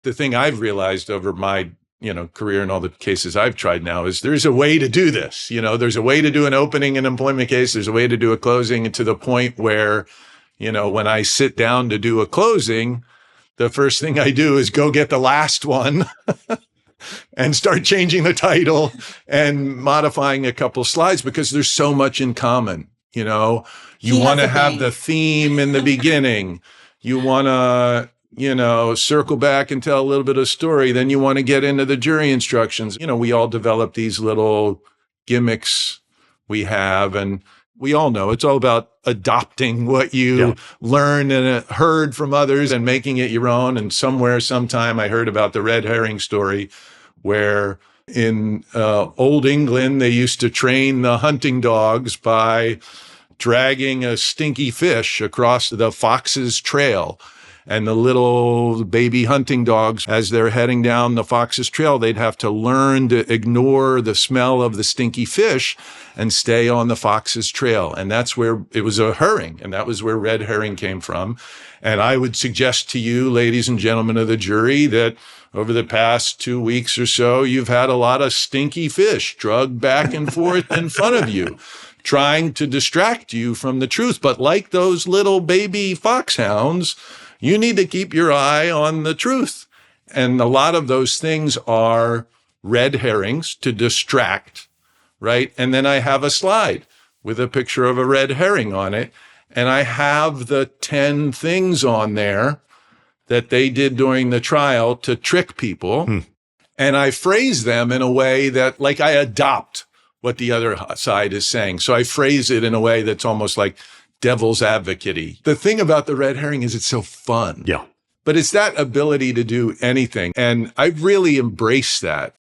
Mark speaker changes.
Speaker 1: the thing I've realized over my, career and all the cases I've tried now is there's a way to do this. There's a way to do an opening and employment case. There's a way to do a closing, and to the point where, when I sit down to do a closing, the first thing I do is go get the last one and start changing the title and modifying a couple slides, because there's so much in common. You want to have the theme in the beginning. You want to, circle back and tell a little bit of story. Then you want to get into the jury instructions. We all develop these little gimmicks we have, and we all know it's all about adopting what you learned and heard from others and making it your own. And sometime I heard about the red herring story, where in old England, they used to train the hunting dogs by dragging a stinky fish across the fox's trail. And the little baby hunting dogs, as they're heading down the fox's trail, they'd have to learn to ignore the smell of the stinky fish and stay on the fox's trail. And that's where it was a herring. And that was where red herring came from. And I would suggest to you, ladies and gentlemen of the jury, that over the past 2 weeks or so, you've had a lot of stinky fish drugged back and forth in front of you, trying to distract you from the truth. But like those little baby foxhounds, you need to keep your eye on the truth. And a lot of those things are red herrings to distract, right? And then I have a slide with a picture of a red herring on it. And I have the 10 things on there that they did during the trial to trick people. And I phrase them in a way that, like, I adopt what the other side is saying. So I phrase it in a way that's almost like devil's advocate-y. The thing about the red herring is it's so fun.
Speaker 2: Yeah.
Speaker 1: But it's that ability to do anything. And I've really embraced that.